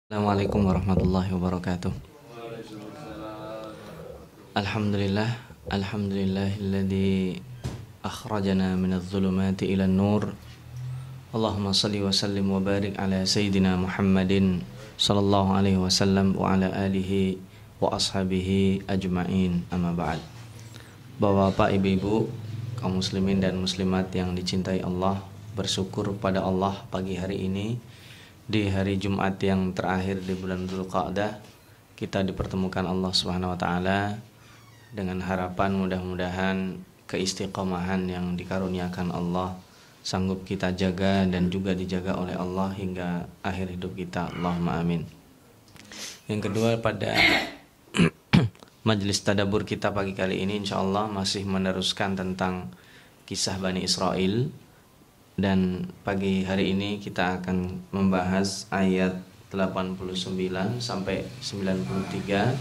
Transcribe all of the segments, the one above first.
Assalamualaikum warahmatullahi wabarakatuh. Alhamdulillah, alhamdulillahilladzi akhrajana minadh dhulumati ilan nur. Allahumma salli wa sallim wa barik ala sayyidina Muhammadin sallallahu alaihi wasallam wa ala alihi wa ashabihi ajma'in. Amma ba'd. Bapak-bapak, ibu-ibu, kaum muslimin dan muslimat yang dicintai Allah, bersyukur pada Allah pagi hari ini di hari Jumat yang terakhir di bulan Dzulqa'dah, kita dipertemukan Allah Subhanahu wa taala dengan harapan mudah-mudahan keistiqomahan yang dikaruniakan Allah sanggup kita jaga dan juga dijaga oleh Allah hingga akhir hidup kita. Allahumma amin. Yang kedua, pada majelis tadabbur kita pagi kali ini insyaallah masih meneruskan tentang kisah Bani Israel. Dan pagi hari ini kita akan membahas ayat 89 sampai 93.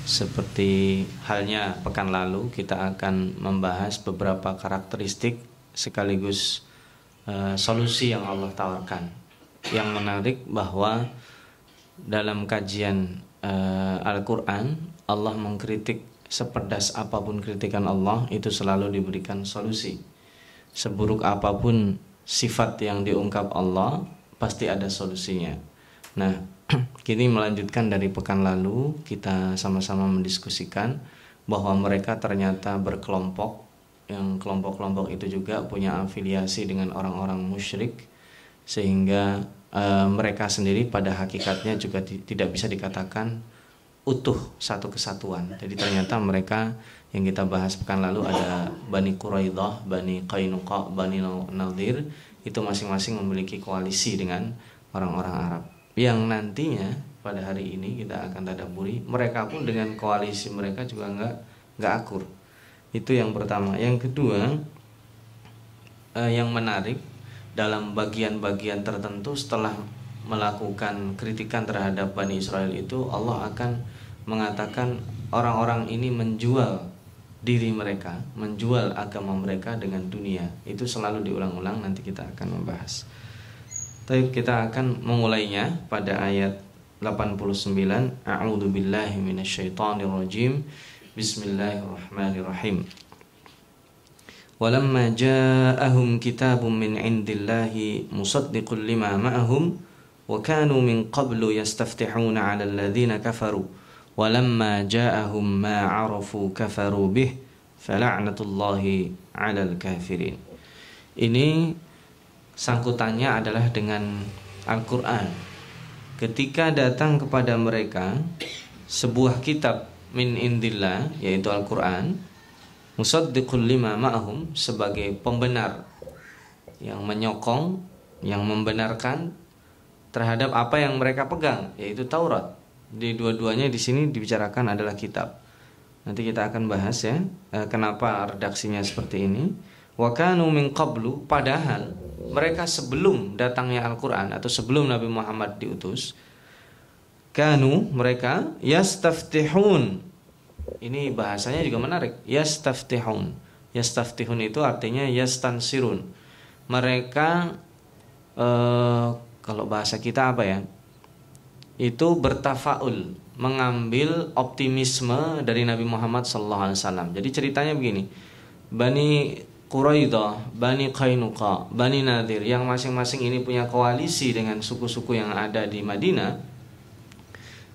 Seperti halnya pekan lalu, kita akan membahas beberapa karakteristik sekaligus solusi yang Allah tawarkan. Yang menarik bahwa dalam kajian Al-Quran, Allah mengkritik sepedas apapun kritikan Allah, itu selalu diberikan solusi. Seburuk apapun sifat yang diungkap Allah, pasti ada solusinya. Nah, kini melanjutkan dari pekan lalu, kita sama-sama mendiskusikan bahwa mereka ternyata berkelompok, yang kelompok-kelompok itu juga punya afiliasi dengan orang-orang musyrik, sehingga mereka sendiri pada hakikatnya juga tidak bisa dikatakan utuh satu kesatuan. Jadi ternyata mereka yang kita bahas pekan lalu ada Bani Quraidah, Bani Qainuqa, Bani Nadir, itu masing-masing memiliki koalisi dengan orang-orang Arab. Yang nantinya pada hari ini kita akan tadabburi, mereka pun dengan koalisi mereka juga nggak akur. Itu yang pertama. Yang kedua, yang menarik dalam bagian-bagian tertentu setelah melakukan kritikan terhadap Bani Israel itu, Allah akan mengatakan orang-orang ini menjual diri mereka, menjual agama mereka dengan dunia. Itu selalu diulang-ulang, nanti kita akan membahas. Tapi kita akan memulainya pada ayat 89. A'udzu billahi minasyaitonir rajim. Bismillahirrahmanirrahim. Walamma ja'ahum kitabun min 'indillahi musaddiqun lima ma'ahum wa kanu min qablu yastaftihuna 'alal ladzina kafaru walamma ja'ahum ma 'arafu kafaru bih fala'natullahi 'alal kafirin. Ini sangkutannya adalah dengan Al-Qur'an. Ketika datang kepada mereka sebuah kitab min indillah, yaitu Al-Qur'an, musaddiqul lima ma'ahum, sebagai pembenar yang menyokong, yang membenarkan terhadap apa yang mereka pegang, yaitu Taurat. Di dua-duanya di sini dibicarakan adalah kitab. Nanti kita akan bahas ya, kenapa redaksinya seperti ini. Wa kanu min qablu, padahal mereka sebelum datangnya Al-Qur'an atau sebelum Nabi Muhammad diutus, kanu, mereka yastaftihun. Ini bahasanya juga menarik. Yastaftihun. Yastaftihun itu artinya yastansirun. Mereka kalau bahasa kita apa ya? Itu bertafaul, mengambil optimisme dari Nabi Muhammad SAW. Jadi ceritanya begini, Bani Quraidah, Bani Qainuqa, Bani Nadir, yang masing-masing ini punya koalisi dengan suku-suku yang ada di Madinah.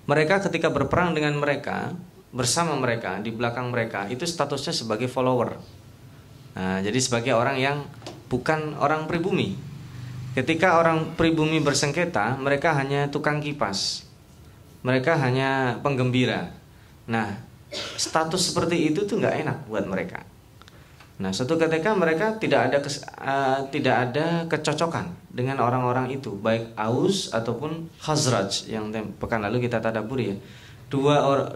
Mereka ketika berperang dengan mereka, bersama mereka, di belakang mereka, itu statusnya sebagai follower. Nah, jadi sebagai orang yang bukan orang pribumi. Ketika orang pribumi bersengketa, mereka hanya tukang kipas, mereka hanya penggembira. Nah, status seperti itu tuh nggak enak buat mereka. Nah, suatu ketika mereka tidak ada kecocokan dengan orang-orang itu, baik Aus ataupun Khazraj yang pekan lalu kita tadabburi ya.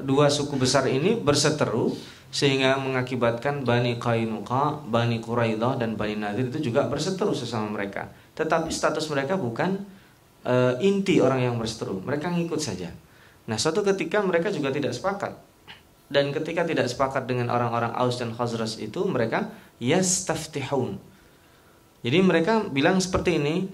Dua suku besar ini berseteru sehingga mengakibatkan Bani Qainuqa, Bani Quraidah dan Bani Nadir itu juga berseteru sesama mereka. Tetapi status mereka bukan inti orang yang berseteru, mereka ngikut saja. Nah, suatu ketika mereka juga tidak sepakat. Dan ketika tidak sepakat dengan orang-orang Aus dan Khazraj itu, mereka yastaftihun. Jadi mereka bilang seperti ini,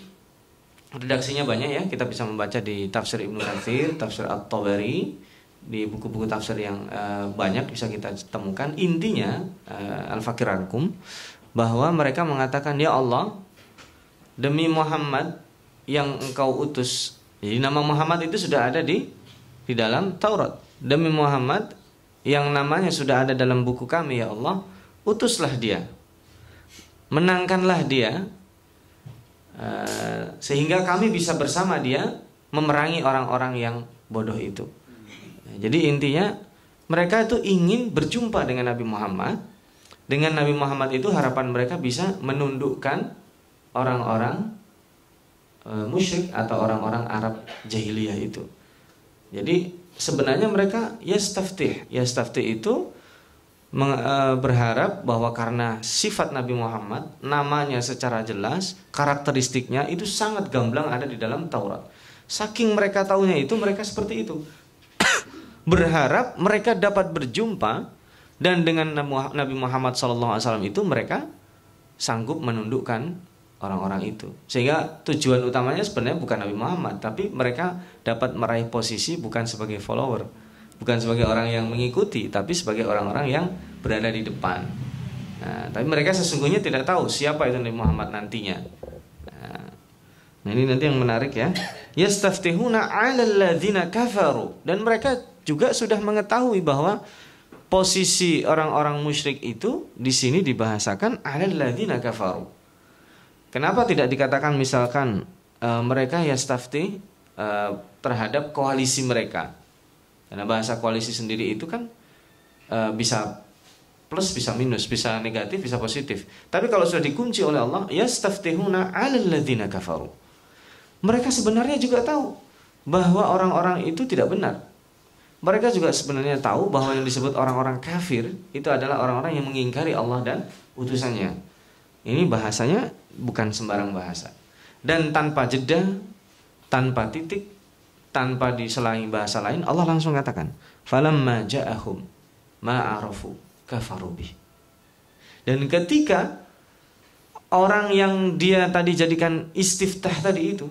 redaksinya banyak ya, kita bisa membaca di tafsir Ibnu Katsir, tafsir At-Tabari, di buku-buku tafsir yang banyak bisa kita temukan. Intinya Al-Fakir Rangkum bahwa mereka mengatakan, ya Allah, demi Muhammad yang engkau utus. Jadi nama Muhammad itu sudah ada di dalam Taurat. Demi Muhammad yang namanya sudah ada dalam buku kami, ya Allah, utuslah dia, menangkanlah dia, sehingga kami bisa bersama dia memerangi orang-orang yang bodoh itu. Jadi intinya mereka itu ingin berjumpa dengan Nabi Muhammad. Dengan Nabi Muhammad itu harapan mereka bisa menundukkan orang-orang musyrik atau orang-orang Arab jahiliyah itu. Jadi sebenarnya mereka yastaftih itu berharap bahwa karena sifat Nabi Muhammad, namanya secara jelas, karakteristiknya itu sangat gamblang ada di dalam Taurat. Saking mereka tahunya itu, mereka seperti itu. Berharap mereka dapat berjumpa, dan dengan Nabi Muhammad SAW itu mereka sanggup menundukkan orang-orang itu. Sehingga tujuan utamanya sebenarnya bukan Nabi Muhammad, tapi mereka dapat meraih posisi bukan sebagai follower, bukan sebagai orang yang mengikuti, tapi sebagai orang-orang yang berada di depan. Nah, tapi mereka sesungguhnya tidak tahu siapa itu Nabi Muhammad nantinya. Nah, ini nanti yang menarik ya. Yastaftihuna 'alal ladzina kafaru, dan mereka juga sudah mengetahui bahwa posisi orang-orang musyrik itu di sini dibahasakan 'alal ladzina kafaru. Kenapa tidak dikatakan misalkan mereka yastaftih terhadap koalisi mereka? Karena bahasa koalisi sendiri itu kan bisa plus, bisa minus, bisa negatif, bisa positif. Tapi kalau sudah dikunci oleh Allah, yastaftihuna 'alal ladzina kafaru. Mereka sebenarnya juga tahu bahwa orang-orang itu tidak benar. Mereka juga sebenarnya tahu bahwa yang disebut orang-orang kafir itu adalah orang-orang yang mengingkari Allah dan utusannya. Ini bahasanya bukan sembarang bahasa. Dan tanpa jeda, tanpa titik, tanpa diselangi bahasa lain, Allah langsung katakan, falamma ja'ahum ma'arafu kafaru bih. Dan ketika orang yang dia tadi jadikan istiftah tadi itu,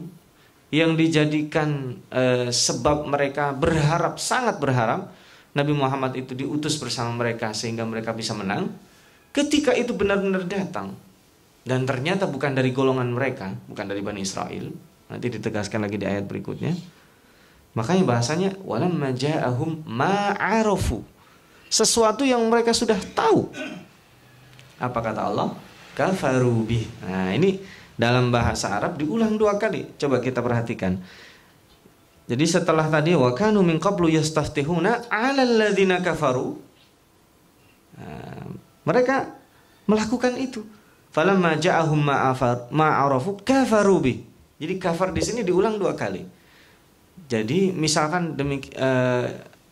yang dijadikan sebab mereka berharap, sangat berharap Nabi Muhammad itu diutus bersama mereka sehingga mereka bisa menang, ketika itu benar-benar datang dan ternyata bukan dari golongan mereka, bukan dari Bani Israel, nanti ditegaskan lagi di ayat berikutnya. Makanya bahasanya walamma ja'ahum ma'arafu, sesuatu yang mereka sudah tahu. Apa kata Allah? Kafaru bih. Nah, ini dalam bahasa Arab diulang 2 kali. Coba kita perhatikan. Jadi setelah tadi wa kanu min qablu yastaftihuna 'alal ladzina kafaru. Nah, mereka melakukan itu. Falamma ja'ahum ma'arafu kafaru bih. Jadi kafar di sini diulang 2 kali. Jadi misalkan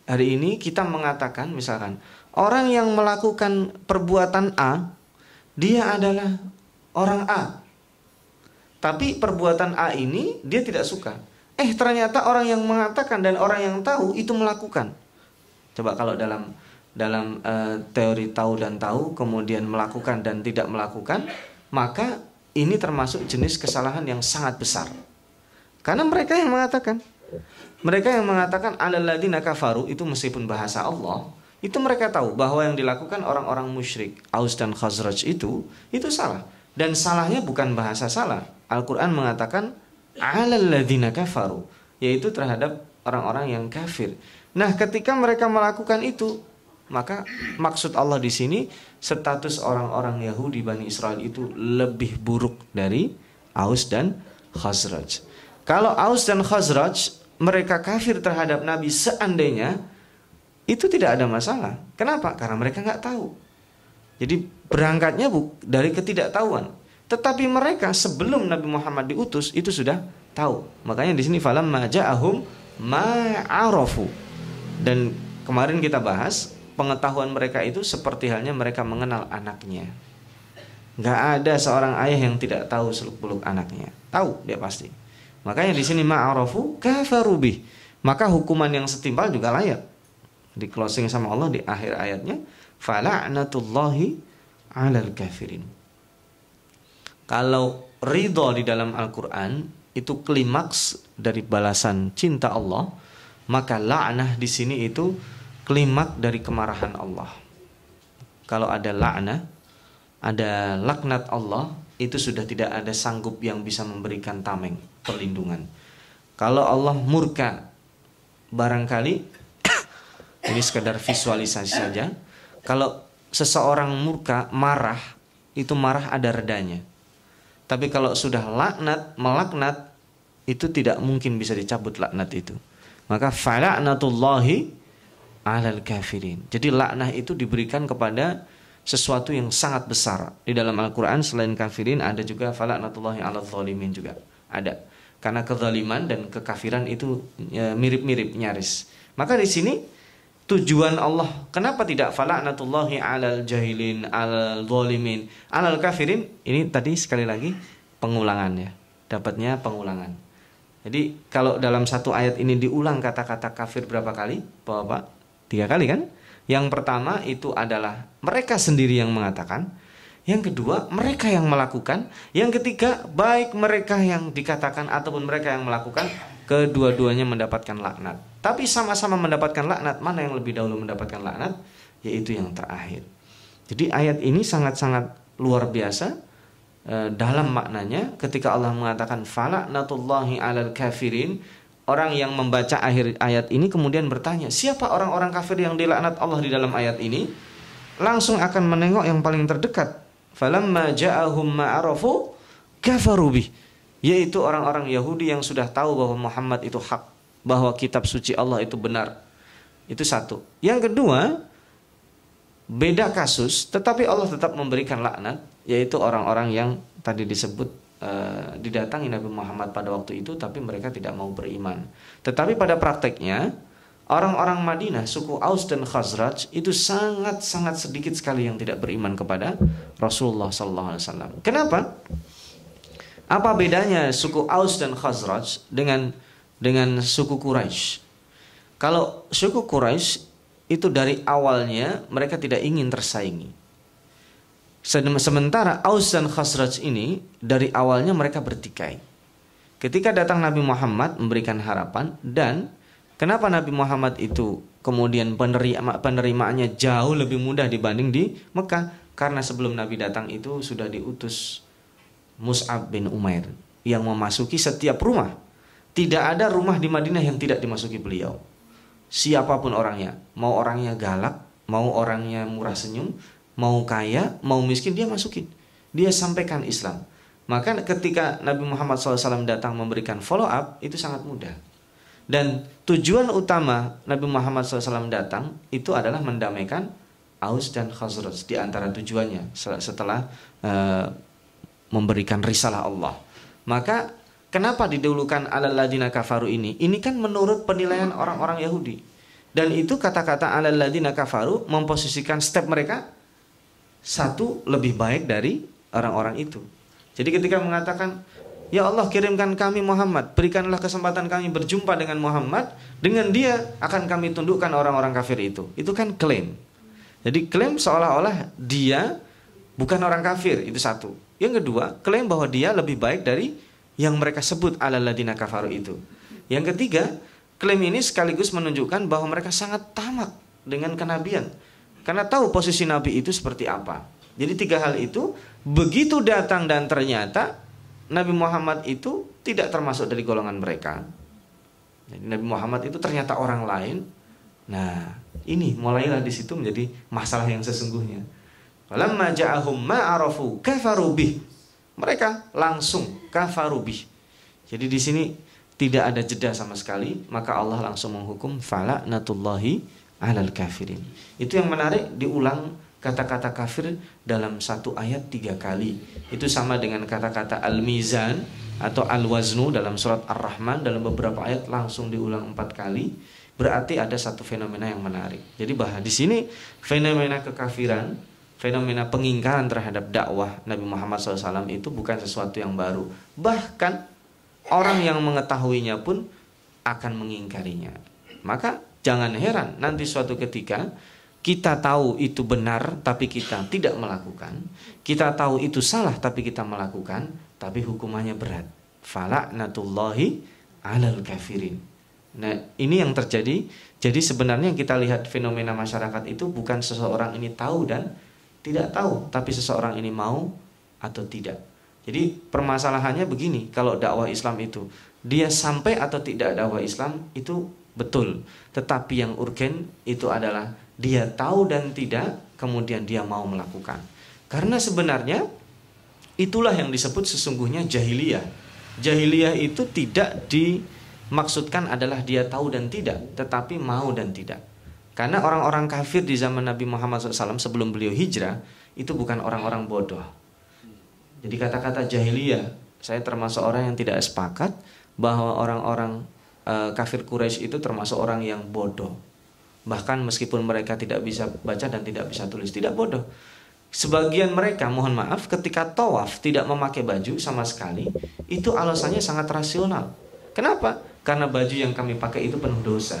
hari ini kita mengatakan misalkan orang yang melakukan perbuatan A, dia adalah orang A. Tapi perbuatan A ini dia tidak suka. Ternyata orang yang mengatakan dan orang yang tahu itu melakukan. Coba kalau dalam teori tahu dan tahu, kemudian melakukan dan tidak melakukan, maka ini termasuk jenis kesalahan yang sangat besar. Karena mereka yang mengatakan, alal ladzina kafaru, itu meskipun bahasa Allah, itu mereka tahu bahwa yang dilakukan orang-orang musyrik Aus dan Khazraj itu salah. Dan salahnya bukan bahasa salah. Al-Quran mengatakan alal ladzina kafaru, yaitu terhadap orang-orang yang kafir. Nah, ketika mereka melakukan itu, maka maksud Allah di sini status orang-orang Yahudi Bani Israel itu lebih buruk dari Aus dan Khazraj. Kalau Aus dan Khazraj mereka kafir terhadap Nabi seandainya, itu tidak ada masalah. Kenapa? Karena mereka nggak tahu. Jadi berangkatnya dari ketidaktahuan. Tetapi mereka sebelum Nabi Muhammad diutus itu sudah tahu. Makanya di sini falamma ja'ahum ma'arafu. Dan kemarin kita bahas pengetahuan mereka itu seperti halnya mereka mengenal anaknya. Nggak ada seorang ayah yang tidak tahu seluk-beluk anaknya. Tahu dia pasti. Makanya di sini ma'arafu kafaru bih. Maka hukuman yang setimpal juga layak. Di closing sama Allah di akhir ayatnya, fala'natullahi 'alal kafirin. Kalau ridho di dalam Al-Quran itu klimaks dari balasan cinta Allah, maka la'nah di sini itu klimaks dari kemarahan Allah. Kalau ada la'nah, ada laknat Allah, itu sudah tidak ada sanggup yang bisa memberikan tameng, perlindungan. Kalau Allah murka, barangkali ini sekadar visualisasi saja. Kalau seseorang murka, marah, itu marah ada redanya. Tapi kalau sudah laknat, melaknat, itu tidak mungkin bisa dicabut laknat itu. Maka fala'natullahi 'alal kafirin. Jadi laknah itu diberikan kepada sesuatu yang sangat besar. Di dalam Al-Quran selain kafirin ada juga fala'natullahi 'alal zalimin juga ada. Karena kezaliman dan kekafiran itu mirip-mirip, nyaris. Maka di sini tujuan Allah, kenapa tidak fala'natullahi 'alal jahilin, 'alal zalimin, 'alal kafirin? Ini tadi sekali lagi pengulangan ya. Dapatnya pengulangan. Jadi kalau dalam satu ayat ini diulang kata-kata kafir berapa kali? Bapak? 3 kali kan? Yang pertama itu adalah mereka sendiri yang mengatakan. Yang kedua, mereka yang melakukan. Yang ketiga, baik mereka yang dikatakan ataupun mereka yang melakukan, kedua-duanya mendapatkan laknat. Tapi sama-sama mendapatkan laknat. Mana yang lebih dahulu mendapatkan laknat? Yaitu yang terakhir. Jadi ayat ini sangat-sangat luar biasa dalam maknanya. Ketika Allah mengatakan fala'natullahi 'alal kafirin, orang yang membaca akhir ayat ini kemudian bertanya, siapa orang-orang kafir yang dilaknat Allah di dalam ayat ini? Langsung akan menengok yang paling terdekat. Falamma ja'ahum ma'arafu kafaru bih. Yaitu orang-orang Yahudi yang sudah tahu bahwa Muhammad itu hak, bahwa kitab suci Allah itu benar. Itu satu. Yang kedua, beda kasus, tetapi Allah tetap memberikan laknat, yaitu orang-orang yang tadi disebut didatangi Nabi Muhammad pada waktu itu, tapi mereka tidak mau beriman. Tetapi pada prakteknya orang-orang Madinah, suku Aus dan Khazraj itu sangat-sangat sedikit sekali yang tidak beriman kepada Rasulullah SAW. Kenapa? Apa bedanya suku Aus dan Khazraj dengan suku Quraisy? Kalau suku Quraisy itu dari awalnya mereka tidak ingin tersaingi. Sementara Aus dan Khazraj ini dari awalnya mereka bertikai. Ketika datang Nabi Muhammad memberikan harapan, dan kenapa Nabi Muhammad itu kemudian penerimaannya jauh lebih mudah dibanding di Mekah? Karena sebelum Nabi datang itu sudah diutus Mus'ab bin Umair yang memasuki setiap rumah. Tidak ada rumah di Madinah yang tidak dimasuki beliau. Siapapun orangnya, mau orangnya galak, mau orangnya murah senyum, mau kaya, mau miskin, dia masukin. Dia sampaikan Islam. Maka ketika Nabi Muhammad SAW datang memberikan follow up, itu sangat mudah. Dan tujuan utama Nabi Muhammad SAW datang itu adalah mendamaikan Aus dan Khazraj. Di antara tujuannya setelah memberikan risalah Allah. Maka kenapa didahulukan alal ladina kafaru ini? Ini kan menurut penilaian orang-orang Yahudi. Dan itu kata-kata alal ladina kafaru memposisikan step mereka satu lebih baik dari orang-orang itu. Jadi ketika mengatakan, ya Allah kirimkan kami Muhammad, berikanlah kesempatan kami berjumpa dengan Muhammad, dengan dia akan kami tundukkan orang-orang kafir itu. Itu kan klaim. Jadi klaim seolah-olah dia bukan orang kafir, itu satu. Yang kedua, klaim bahwa dia lebih baik dari yang mereka sebut alal ladina kafaru itu. Yang ketiga, klaim ini sekaligus menunjukkan bahwa mereka sangat tamak dengan kenabian. Karena tahu posisi Nabi itu seperti apa. Jadi 3 hal itu begitu datang dan ternyata Nabi Muhammad itu tidak termasuk dari golongan mereka. Jadi Nabi Muhammad itu ternyata orang lain. Nah, ini mulailah di situ menjadi masalah yang sesungguhnya. Falamma ja'ahum ma'arafu kafaru bih. Mereka langsung kafaru bih. Jadi di sini tidak ada jeda sama sekali, maka Allah langsung menghukum fala'natullahi 'alal kafirin. Itu yang menarik, diulang kata-kata kafir dalam satu ayat 3 kali. Itu sama dengan kata-kata al-mizan atau al-waznu dalam surat Ar-Rahman, dalam beberapa ayat langsung diulang 4 kali. Berarti ada satu fenomena yang menarik. Jadi bahwa di sini fenomena kekafiran, fenomena pengingkaran terhadap dakwah Nabi Muhammad SAW itu bukan sesuatu yang baru. Bahkan orang yang mengetahuinya pun akan mengingkarinya. Maka jangan heran nanti suatu ketika kita tahu itu benar tapi kita tidak melakukan. Kita tahu itu salah tapi kita melakukan, tapi hukumannya berat. fala'natullahi 'alal kafirin. Nah, ini yang terjadi. Jadi sebenarnya yang kita lihat fenomena masyarakat itu bukan seseorang ini tahu dan tidak tahu, tapi seseorang ini mau atau tidak. Jadi permasalahannya begini, kalau dakwah Islam itu dia sampai atau tidak dakwah Islam itu betul. Tetapi yang urgen itu adalah dia tahu dan tidak, kemudian dia mau melakukan. Karena sebenarnya itulah yang disebut sesungguhnya jahiliyah. Jahiliyah itu tidak dimaksudkan adalah dia tahu dan tidak, tetapi mau dan tidak. Karena orang-orang kafir di zaman Nabi Muhammad SAW sebelum beliau hijrah itu bukan orang-orang bodoh. Jadi kata-kata jahiliyah, saya termasuk orang yang tidak sepakat bahwa orang-orang kafir Quraisy itu termasuk orang yang bodoh. Bahkan meskipun mereka tidak bisa baca dan tidak bisa tulis, tidak bodoh. Sebagian mereka, mohon maaf, ketika tawaf tidak memakai baju sama sekali, itu alasannya sangat rasional. Kenapa? Karena baju yang kami pakai itu penuh dosa.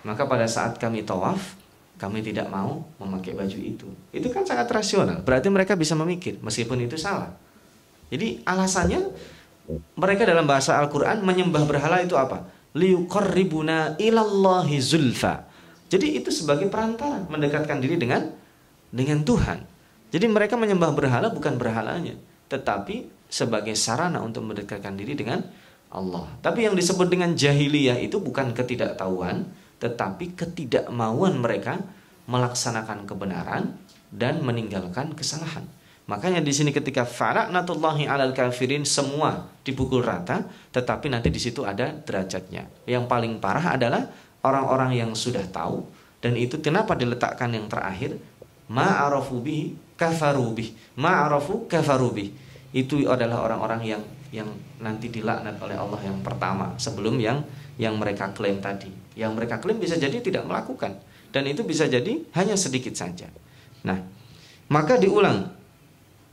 Maka pada saat kami tawaf, kami tidak mau memakai baju itu. Itu kan sangat rasional. Berarti mereka bisa memikir, meskipun itu salah. Jadi alasannya mereka dalam bahasa Al-Quran menyembah berhala itu apa? Liyuqarribuna ilallahi zulfa. Jadi itu sebagai perantara mendekatkan diri dengan Tuhan. Jadi mereka menyembah berhala bukan berhalanya, tetapi sebagai sarana untuk mendekatkan diri dengan Allah. Tapi yang disebut dengan jahiliyah itu bukan ketidaktahuan, tetapi ketidakmauan mereka melaksanakan kebenaran dan meninggalkan kesalahan. Makanya di sini ketika fala'natullahi 'alal kafirin semua dipukul rata, tetapi nanti di situ ada derajatnya. Yang paling parah adalah orang-orang yang sudah tahu, dan itu kenapa diletakkan yang terakhir? Ma'arafu bihi kafaru bih. Ma'arafu kafaru bih. Itu adalah orang-orang yang nanti dilaknat oleh Allah yang pertama sebelum yang mereka klaim tadi. Yang mereka klaim bisa jadi tidak melakukan, dan itu bisa jadi hanya sedikit saja. Nah, maka diulang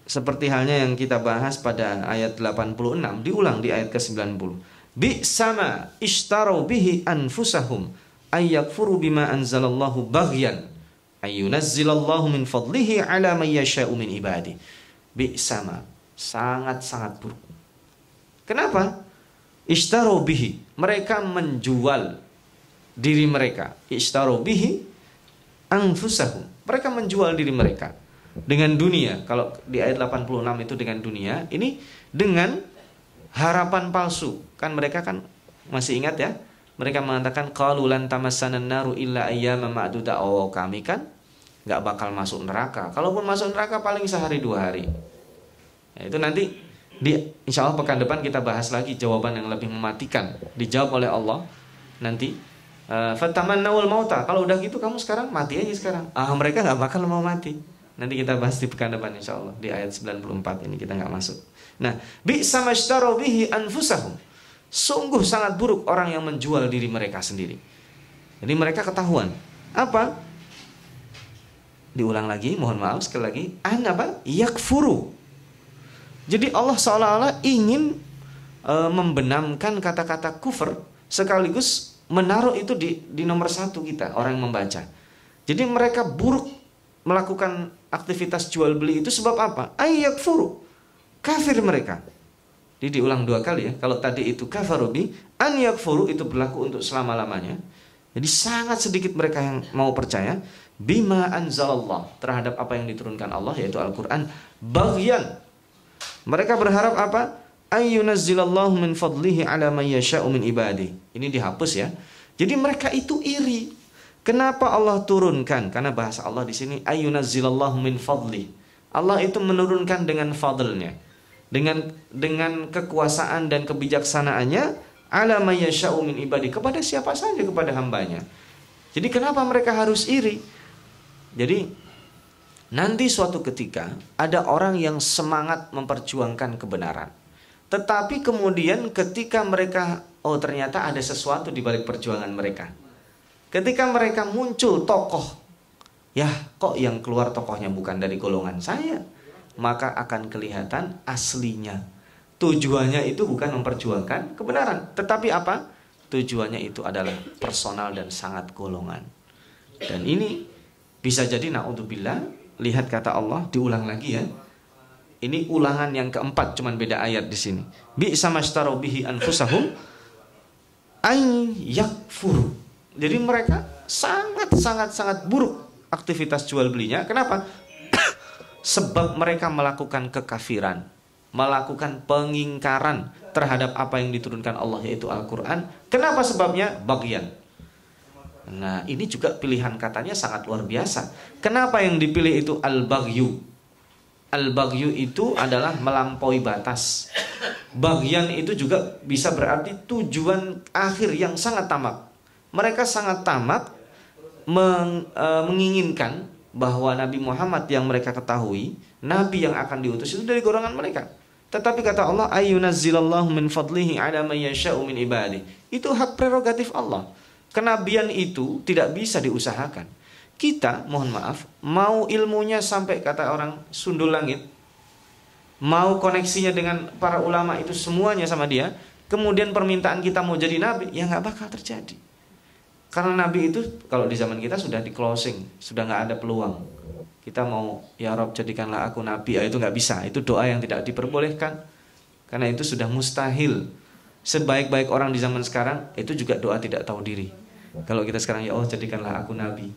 seperti halnya yang kita bahas pada ayat 86, diulang di ayat ke-90. Bi sama ishtaru bihi anfusahum ayyakfuru bima anzalallahu baghyan ayyunazzilallahu min fadlihi ala man yasha'u min ibadi. Bi sama, sangat-sangat buruk. Kenapa? Ishtaru bihi, mereka menjual diri mereka. Ishtaru bihi anfusahum, mereka menjual diri mereka dengan dunia. Kalau di ayat 86 itu dengan dunia, ini dengan harapan palsu. Kan mereka kan masih ingat ya? Mereka mengatakan qalu lan tamassanan naru illa ayyaman ma'duda. Oh, kami kan enggak bakal masuk neraka. Kalaupun masuk neraka paling sehari 2 hari. Nah, itu nanti insya Allah pekan depan kita bahas lagi jawaban yang lebih mematikan. Dijawab oleh Allah nanti. Fatamannawul mauta. Kalau udah gitu kamu sekarang mati aja sekarang. Mereka enggak bakal mau mati. Nanti kita bahas di pekan depan insya Allah. Di ayat 94 ini kita nggak masuk. Nah, bi'sa mashtaraw bihi anfusahum. Sungguh sangat buruk orang yang menjual diri mereka sendiri. Jadi mereka ketahuan. Apa? Diulang lagi, mohon maaf sekali lagi. Apa? Yakfuru. Jadi Allah seolah-olah ingin membenamkan kata-kata kufur, sekaligus menaruh itu di nomor 1 kita, orang yang membaca. Jadi mereka buruk melakukan aktivitas jual beli itu sebab apa? Ayyakfuru, kafir mereka. Jadi diulang 2 kali ya. Kalau tadi itu kafarubi, an yakfuru itu berlaku untuk selama-lamanya. Jadi sangat sedikit mereka yang mau percaya bima anzalallah, terhadap apa yang diturunkan Allah, yaitu Al-Quran. Baghyan, mereka berharap apa? Ayyunazzilallahu min fadlihi ala man yasha'u min ibadi. Ini dihapus ya. Jadi mereka itu iri. Kenapa Allah turunkan? Karena bahasa Allah di sini ayyunazzilallahu min fadli. Allah itu menurunkan dengan fadlnya, dengan kekuasaan dan kebijaksanaannya ala may yasha'u min ibadi, kepada siapa saja, kepada hambanya. Jadi kenapa mereka harus iri? Jadi nanti suatu ketika ada orang yang semangat memperjuangkan kebenaran, tetapi kemudian ketika mereka ternyata ada sesuatu di balik perjuangan mereka. Ketika mereka muncul tokoh, ya kok yang keluar tokohnya bukan dari golongan saya, maka akan kelihatan aslinya. Tujuannya itu bukan memperjuangkan kebenaran, tetapi apa? Tujuannya itu adalah personal dan sangat golongan. Dan ini bisa jadi naudzubillah, lihat kata Allah, diulang lagi ya. Ini ulangan yang keempat, cuman beda ayat di sini. Bi'sa mashtaraw bihi anfusahum ay yakfuru. Jadi mereka sangat buruk aktivitas jual belinya. Kenapa? Sebab mereka melakukan kekafiran, melakukan pengingkaran terhadap apa yang diturunkan Allah, yaitu Al-Quran. Kenapa sebabnya? Baghyan. Nah, ini juga pilihan katanya sangat luar biasa. Kenapa yang dipilih itu al-baghyu? Al-baghyu itu adalah melampaui batas. Baghyan itu juga bisa berarti tujuan akhir yang sangat tamak. Mereka sangat tamak menginginkan bahwa Nabi Muhammad yang mereka ketahui, Nabi yang akan diutus itu dari golongan mereka. Tetapi kata Allah, ayyunazzilallahu min fadlihi ala man yasha'u min ibadihi. Itu hak prerogatif Allah. Kenabian itu tidak bisa diusahakan. Kita, mohon maaf, mau ilmunya sampai kata orang sundul langit, mau koneksinya dengan para ulama itu semuanya sama dia, kemudian permintaan kita mau jadi nabi, ya nggak bakal terjadi. Karena nabi itu kalau di zaman kita sudah di closing, sudah nggak ada peluang. Kita mau, ya Rob jadikanlah aku nabi, ya itu nggak bisa. Itu doa yang tidak diperbolehkan, karena itu sudah mustahil. Sebaik-baik orang di zaman sekarang, itu juga doa tidak tahu diri. Kalau kita sekarang, ya Allah jadikanlah aku nabi.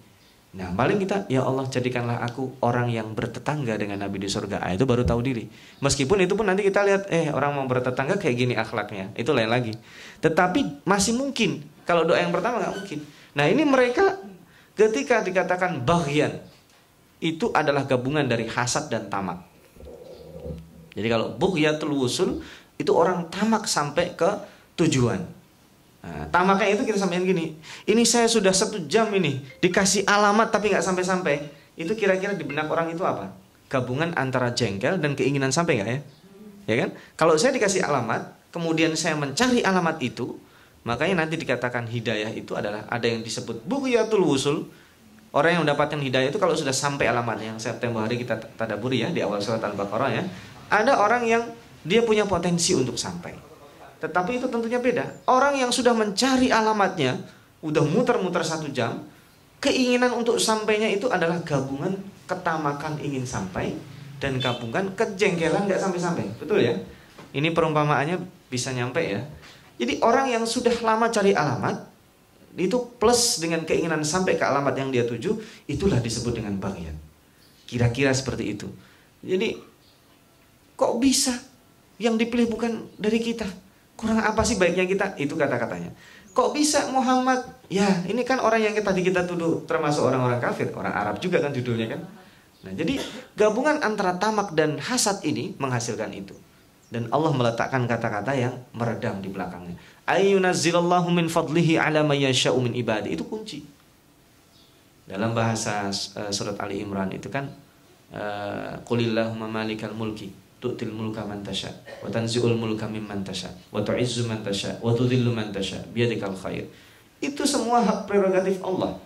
Nah, paling kita, ya Allah jadikanlah aku orang yang bertetangga dengan Nabi di surga. Itu baru tahu diri. Meskipun itu pun nanti kita lihat, orang mau bertetangga kayak gini akhlaknya. Itu lain lagi. Tetapi masih mungkin. Kalau doa yang pertama nggak mungkin. Nah, ini mereka ketika dikatakan baghyan, itu adalah gabungan dari hasad dan tamak. Jadi kalau bughyatul wusul, itu orang tamak sampai ke tujuan. Nah, tamaknya itu kita sampaikan gini, ini saya sudah 1 jam ini dikasih alamat tapi nggak sampai-sampai. Itu kira-kira di benak orang itu apa? Gabungan antara jengkel dan keinginan sampai nggak ya? Ya kan? Kalau saya dikasih alamat, kemudian saya mencari alamat itu, makanya nanti dikatakan hidayah itu adalah ada yang disebut bughyatul wusul. Orang yang mendapatkan hidayah itu kalau sudah sampai alamat yang September hari kita tadaburi ya di awal surat Al-Baqarah ya. Ada orang yang dia punya potensi untuk sampai. Tetapi itu tentunya beda. Orang yang sudah mencari alamatnya, udah muter-muter 1 jam, keinginan untuk sampainya itu adalah gabungan ketamakan ingin sampai dan gabungan kejengkelan nggak sampai-sampai. Betul ya? Ini perumpamaannya bisa nyampe ya. Jadi orang yang sudah lama cari alamat, itu plus dengan keinginan sampai ke alamat yang dia tuju, itulah disebut dengan baghyan. Kira-kira seperti itu. Jadi, kok bisa yang dipilih bukan dari kita? Kurang apa sih baiknya kita? Itu kata-katanya. Kok bisa Muhammad? Ya, ini kan orang yang tadi kita tuduh termasuk orang-orang kafir, orang Arab juga kan judulnya kan. Nah, jadi gabungan antara tamak dan hasad ini menghasilkan itu. Dan Allah meletakkan kata-kata yang meredam di belakangnya. Ayyunazzilallahu min fadlihi ala may yasha'u min ibadi. Itu kunci. Dalam bahasa surat Ali Imran itu kan qulillahumma malikal mulki tu'til mulka man tasha wa tanzi'ul mulka mimman tasha wa tu'izzu man tasha wa tudhillu man tasha biyadikal khair. Itu semua hak prerogatif Allah.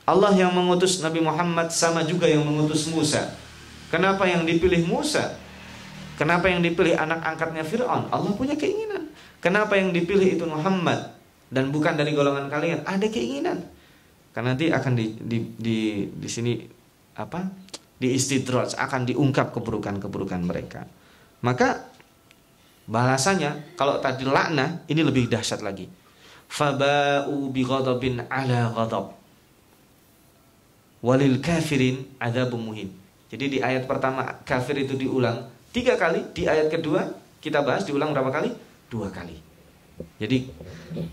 Allah yang mengutus Nabi Muhammad sama juga yang mengutus Musa. Kenapa yang dipilih Musa? Kenapa yang dipilih anak angkatnya Fir'aun? Allah punya keinginan. Kenapa yang dipilih itu Muhammad dan bukan dari golongan kalian? Ada keinginan. Karena nanti akan di sini apa? Di istidraj akan diungkap keburukan-keburukan mereka. Maka balasannya kalau tadi laknah, ini lebih dahsyat lagi. Faba'u bi ghadabin ala ghadab walil kafirin adzabun muhin. Jadi di ayat pertama kafir itu diulang 3 kali, di ayat kedua kita bahas diulang berapa kali? 2 kali. Jadi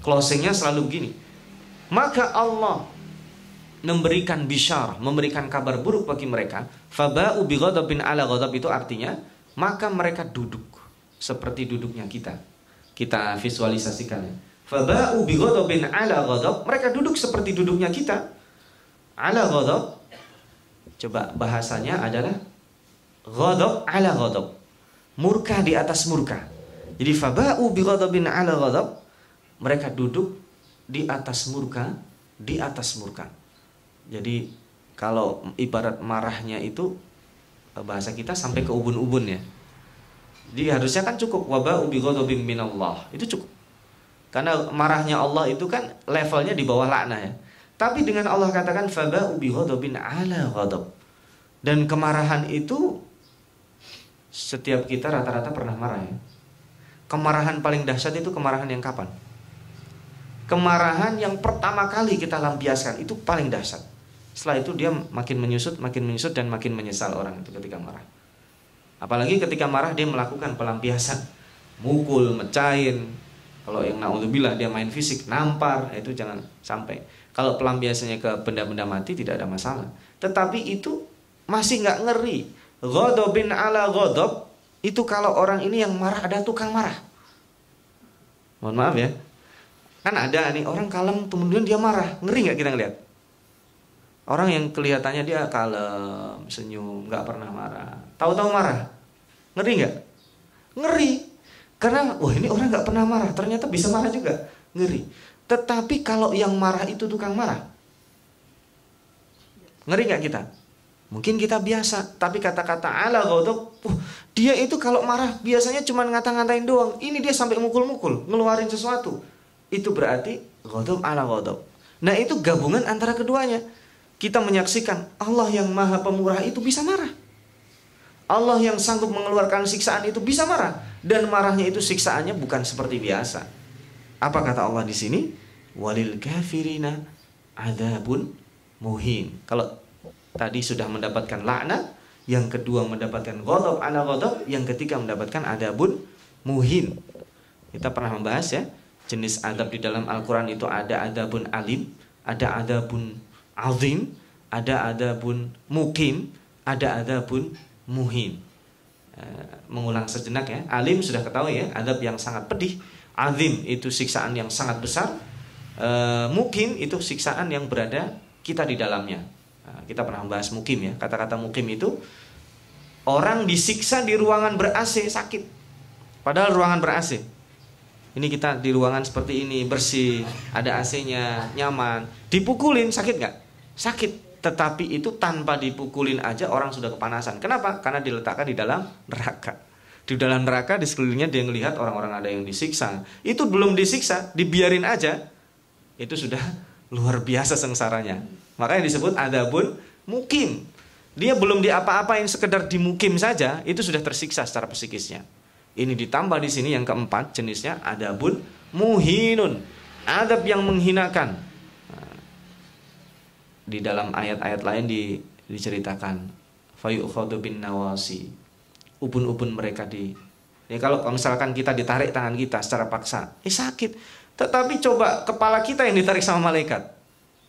closingnya selalu begini. Maka Allah memberikan bisyarah, memberikan kabar buruk bagi mereka. Faba'u bi ghadabin ala ghadab itu artinya maka mereka duduk seperti duduknya kita. Kita visualisasikannya. Faba'u bi ghadabin ala ghadab, mereka duduk seperti duduknya kita. Ala ghadab. Coba bahasanya adalah ghadab ala ghadab. Murka di atas murka. Jadi faba'u bi ghadabin ala ghadab, mereka duduk di atas murka, di atas murka. Jadi kalau ibarat marahnya itu bahasa kita sampai ke ubun-ubun ya. Jadi harusnya kan cukup waba'u bi ghadabin minallah. Itu cukup. Karena marahnya Allah itu kan levelnya di bawah laknah ya. Tapi dengan Allah katakan faba'u bi ghadabin ala ghadab. Dan kemarahan itu setiap kita rata-rata pernah marah ya. Kemarahan paling dahsyat itu kemarahan yang kapan? Kemarahan yang pertama kali kita lampiaskan itu paling dahsyat. Setelah itu dia makin menyusut dan makin menyesal orang itu ketika marah. Apalagi ketika marah dia melakukan pelampiasan, mukul, mecahin. Kalau yang naudzubillah dia main fisik, nampar, itu jangan sampai. Kalau pelampiasannya ke benda-benda mati tidak ada masalah. Tetapi itu masih nggak ngeri. Ghadabin ala ghadab, itu kalau orang ini yang marah ada tukang marah. Mohon maaf ya. Kan ada nih orang kalem kemudian dia marah, ngeri nggak kita ngeliat? Orang yang kelihatannya dia kalem, senyum, nggak pernah marah, tahu-tahu marah, ngeri nggak? Ngeri, karena wah ini orang nggak pernah marah, ternyata bisa marah juga, ngeri. Tetapi kalau yang marah itu tukang marah, ngeri nggak kita? Mungkin kita biasa, tapi kata-kata ala ghadab, dia itu kalau marah biasanya cuma ngata-ngatain doang, ini dia sampai mukul-mukul, ngeluarin sesuatu. Itu berarti ghadab ala ghadab. Nah itu gabungan antara keduanya. Kita menyaksikan Allah yang maha pemurah itu bisa marah. Allah yang sanggup mengeluarkan siksaan itu bisa marah. Dan marahnya itu siksaannya bukan seperti biasa. Apa kata Allah di sini? Walil kafirina adzabun muhin. Kalau tadi sudah mendapatkan laknat, yang kedua mendapatkan ghadab ala ghadab, yang ketiga mendapatkan adzabun muhin. Kita pernah membahas ya, jenis adab di dalam Al-Quran itu ada adabun alim, ada adabun azim, ada adabun mukim, ada adabun muhin. Mengulang sejenak ya, alim sudah ketahui ya, adab yang sangat pedih. Azim itu siksaan yang sangat besar. Mukim itu siksaan yang berada kita di dalamnya. Kita pernah membahas mukim ya, kata-kata mukim itu orang disiksa di ruangan ber-AC sakit, padahal ruangan ber-AC. Ini kita di ruangan seperti ini, bersih, ada AC-nya, nyaman. Dipukulin, sakit nggak? Sakit. Tetapi itu tanpa dipukulin aja orang sudah kepanasan. Kenapa? Karena diletakkan di dalam neraka. Di dalam neraka, di sekelilingnya dia ngelihat orang-orang ada yang disiksa. Itu belum disiksa, dibiarin aja. Itu sudah luar biasa sengsaranya. Makanya disebut adabun mukim. Dia belum diapa-apain, sekedar dimukim saja, itu sudah tersiksa secara psikisnya. Ini ditambah di sini yang keempat jenisnya adabun muhinun, adab yang menghinakan. Di dalam ayat-ayat lain diceritakan fayukhadu bin nawasi, ubun-ubun mereka ya kalau misalkan kita ditarik tangan kita secara paksa, sakit. Tetapi coba kepala kita yang ditarik sama malaikat,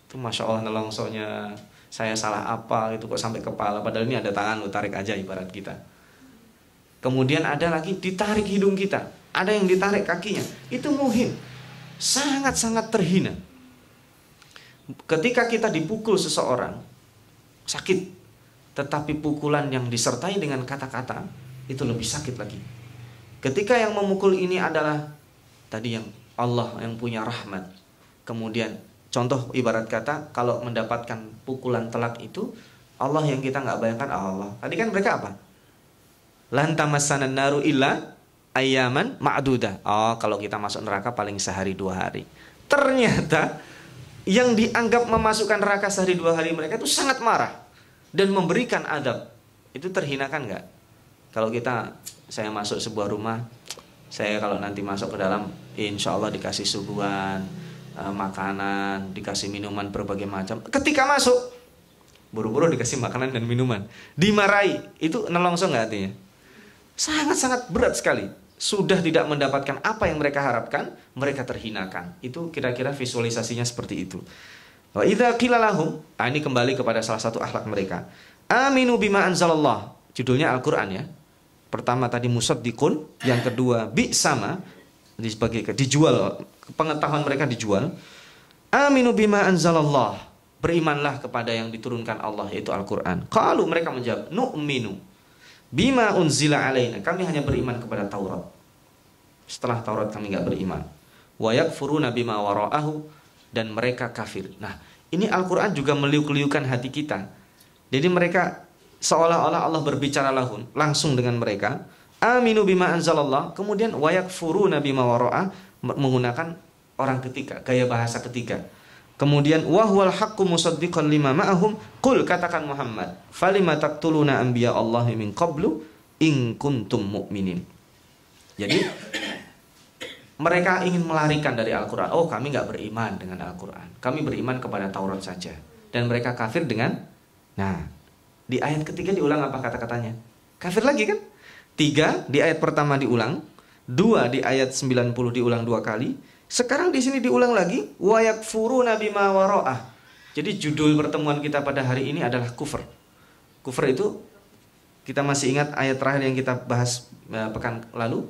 itu masya Allah nelongsonya, saya salah apa itu kok sampai kepala, padahal ini ada tangan, lu tarik aja ibarat kita. Kemudian ada lagi ditarik hidung kita, ada yang ditarik kakinya, itu muhin, sangat-sangat terhina. Ketika kita dipukul seseorang, sakit, tetapi pukulan yang disertai dengan kata-kata, itu lebih sakit lagi. Ketika yang memukul ini adalah tadi yang Allah yang punya rahmat. Kemudian contoh ibarat kata, kalau mendapatkan pukulan telak itu, Allah yang kita nggak bayangkan Allah. Tadi kan mereka apa? Lantamassanan naru illa ayyaman ma'dudah. Oh, kalau kita masuk neraka paling sehari 2 hari. Ternyata yang dianggap memasukkan neraka sehari 2 hari mereka itu sangat marah dan memberikan adab. Itu terhinakan nggak? Kalau saya masuk sebuah rumah, saya kalau nanti masuk ke dalam, insya Allah dikasih suguhan, makanan, dikasih minuman berbagai macam. Ketika masuk, buru-buru dikasih makanan dan minuman, dimarahi, itu nelongso nggak artinya? Sangat-sangat berat sekali. Sudah tidak mendapatkan apa yang mereka harapkan, mereka terhinakan. Itu kira-kira visualisasinya seperti itu. Wa idza qila lahum, ini kembali kepada salah satu akhlak mereka. Aminu bima anzalallah. Judulnya Al-Qur'an ya. Pertama tadi musaddiqun, yang kedua bi'sama, sebagai dijual, pengetahuan mereka dijual. Aminu bima anzalallah. Berimanlah kepada yang diturunkan Allah, yaitu Al-Qur'an. Qalu, mereka menjawab, nu'minu bima unzila alaina, kami hanya beriman kepada Taurat. Setelah Taurat kami enggak beriman. Wa yakfuruna bima wara'ahu, dan mereka kafir. Nah, ini Al-Qur'an juga meliuk-liukan hati kita. Jadi mereka seolah-olah Allah berbicara langsung dengan mereka. Aminu bima anzalallah, kemudian wa yakfuruna bima wara'ah, menggunakan orang ketiga, gaya bahasa ketiga. Kemudian wahwal haqqu musaddiqan lima ma'ahum, qul, katakan Muhammad, falima taqtuluna anbiya Allah min qablu in kuntum mu'minin. Jadi mereka ingin melarikan dari Al-Quran. Oh, kami nggak beriman dengan Al-Quran. Kami beriman kepada Taurat saja. Dan mereka kafir dengan... Nah, di ayat ketiga diulang apa kata-katanya? Kafir lagi kan? 3 di ayat pertama diulang. 2 di ayat 90 diulang 2 kali. Sekarang di sini diulang lagi. Wa yakfuruna bima wara'ah. Jadi judul pertemuan kita pada hari ini adalah kufur. Kufur itu, kita masih ingat ayat terakhir yang kita bahas pekan lalu.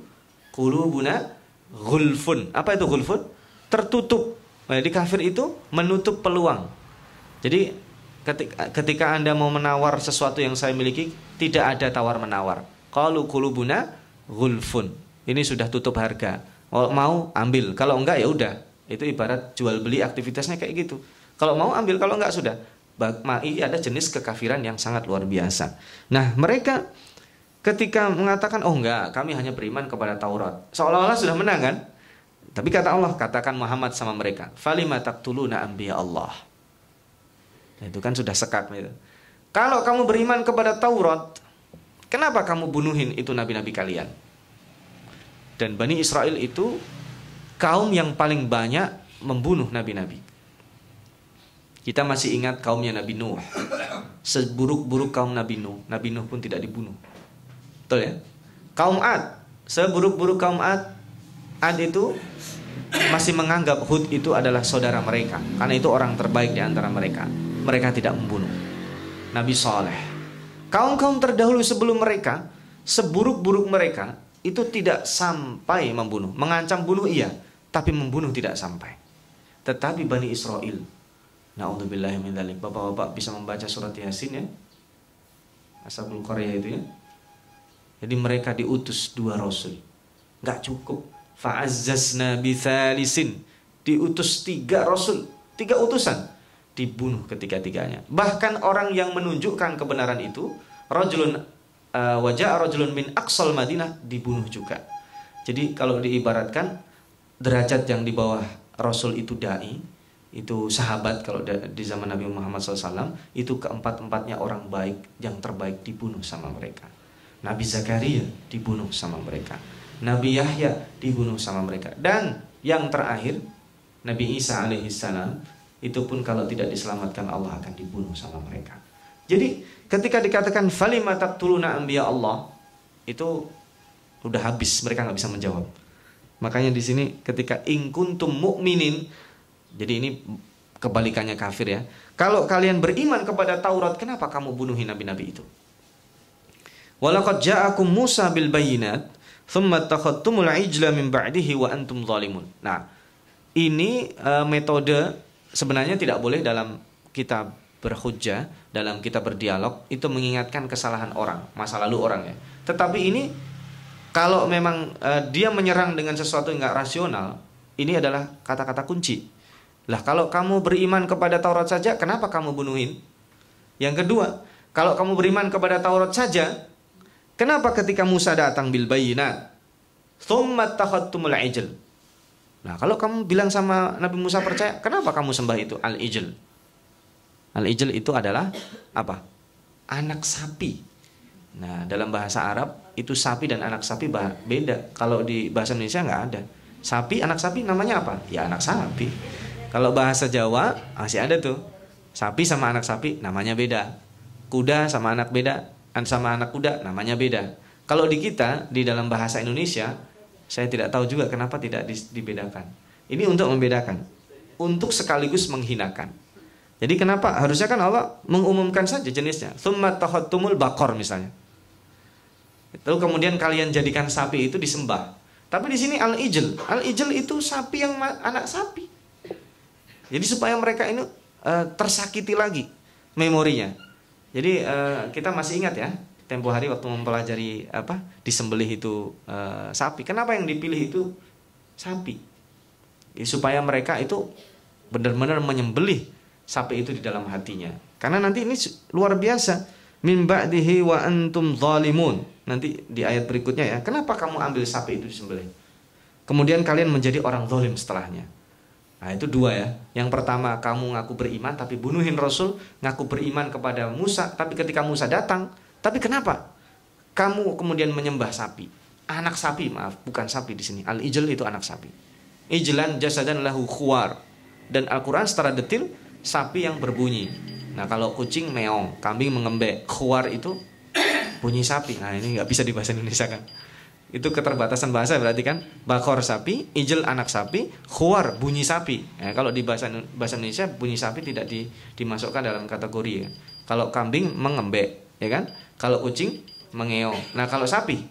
Qulubuna ghulfun. Apa itu ghulfun? Tertutup. Jadi kafir itu menutup peluang. Jadi ketika Anda mau menawar sesuatu yang saya miliki, tidak ada tawar-menawar. Qalu qulubuna ghulfun. Ini sudah tutup harga. Kalau mau ambil, kalau enggak ya udah. Itu ibarat jual beli aktivitasnya kayak gitu. Kalau mau ambil, kalau enggak sudah. Ini ada jenis kekafiran yang sangat luar biasa. Nah, mereka ketika mengatakan, oh enggak, kami hanya beriman kepada Taurat, seolah-olah sudah menang kan? Tapi kata Allah, katakan Muhammad sama mereka, falima taqtuluna anbiya Allah. Nah, itu kan sudah sekat gitu. Kalau kamu beriman kepada Taurat, kenapa kamu bunuhin itu nabi-nabi kalian? Dan Bani Israel itu kaum yang paling banyak membunuh nabi-nabi. Kita masih ingat kaumnya Nabi Nuh. Seburuk-buruk kaum Nabi Nuh pun tidak dibunuh. Betul ya? Kaum Ad, seburuk-buruk kaum Ad itu masih menganggap Hud itu adalah saudara mereka, karena itu orang terbaik di antara mereka. Mereka tidak membunuh. Nabi Saleh, kaum-kaum terdahulu sebelum mereka, seburuk-buruk mereka itu tidak sampai membunuh. Mengancam bunuh iya, tapi membunuh tidak sampai. Tetapi Bani Israel, na'udzubillahi min dzalik. Bapak-bapak bisa membaca surat Yasin ya, Ashabul Qaryah itu ya. Jadi mereka diutus 2 rasul, nggak cukup. Fa'azzazna bithalisin, diutus 3 rasul, 3 utusan, dibunuh ketiga-tiganya. Bahkan orang yang menunjukkan kebenaran itu, rajulun waja'a rajulun min aqsal Madinah, dibunuh juga. Jadi kalau diibaratkan derajat yang di bawah rasul itu dai, itu sahabat kalau di zaman Nabi Muhammad SAW, itu keempat-empatnya orang baik yang terbaik dibunuh sama mereka. Nabi Zakaria dibunuh sama mereka. Nabi Yahya dibunuh sama mereka. Dan yang terakhir Nabi Isa alaihissalam, itu pun kalau tidak diselamatkan Allah akan dibunuh sama mereka. Jadi ketika dikatakan falima taqtuluna anbiya Allah, itu udah habis, mereka nggak bisa menjawab. Makanya di sini ketika in kuntum mu'minin, jadi ini kebalikannya kafir ya. Kalau kalian beriman kepada Taurat, kenapa kamu bunuhin nabi-nabi itu? Walaqad ja'akum Musa bil bayyinat, thumma takhadtumul ijla min ba'dihi wa antum zalimun. Nah, ini metode sebenarnya tidak boleh dalam kita berhujjah, dalam kita berdialog, itu mengingatkan kesalahan orang, masa lalu orang ya. Tetapi ini kalau memang dia menyerang dengan sesuatu yang enggak rasional, ini adalah kata-kata kunci. Lah kalau kamu beriman kepada Taurat saja, kenapa kamu bunuhin? Yang kedua, kalau kamu beriman kepada Taurat saja, kenapa ketika Musa datang bil bayyinat, tsumma takhadtumul ijl? Nah, kalau kamu bilang sama Nabi Musa percaya, kenapa kamu sembah itu al-ijl? Al-ijl itu adalah apa? Anak sapi. Nah, dalam bahasa Arab itu sapi dan anak sapi beda. Kalau di bahasa Indonesia nggak ada. Sapi, anak sapi namanya apa? Ya anak sapi. Kalau bahasa Jawa masih ada tuh. Sapi sama anak sapi namanya beda. Kuda sama anak kuda namanya beda. Kalau di kita di dalam bahasa Indonesia, saya tidak tahu juga kenapa tidak dibedakan. Ini untuk membedakan, untuk sekaligus menghinakan. Jadi kenapa harusnya kan Allah mengumumkan saja jenisnya. Tsumma takhadtumul baqar misalnya. Lalu kemudian kalian jadikan sapi itu disembah. Tapi di sini al-ijl. Al-ijl itu sapi yang anak sapi. Jadi supaya mereka ini tersakiti lagi memorinya. Jadi kita masih ingat ya, tempo hari waktu mempelajari disembelih itu sapi. Kenapa yang dipilih itu sapi? Supaya mereka itu benar-benar menyembelih sapi itu di dalam hatinya. Karena nanti ini luar biasa. Min ba'dihi wa antum zalimun. Nanti di ayat berikutnya ya. Kenapa kamu ambil sapi itu disembelih? Kemudian kalian menjadi orang zalim setelahnya. Nah itu 2 ya. Yang pertama, kamu ngaku beriman tapi bunuhin Rasul. Ngaku beriman kepada Musa, tapi ketika Musa datang, tapi kenapa? kamu kemudian menyembah sapi, anak sapi, maaf, bukan sapi di sini. Al-ijl itu anak sapi. Ijlan jasadan lahu khuwar. Dan Al-Quran secara detail sapi yang berbunyi. Nah kalau kucing meong, kambing mengembek, khuwar itu bunyi sapi. Nah ini nggak bisa di bahasa Indonesia kan? Itu keterbatasan bahasa berarti kan. Bakor sapi, ijl anak sapi, khuwar bunyi sapi. Nah, kalau di bahasa Indonesia bunyi sapi tidak dimasukkan dalam kategori ya. Kalau kambing mengembek, ya kan? Kalau kucing mengeong. Nah kalau sapi,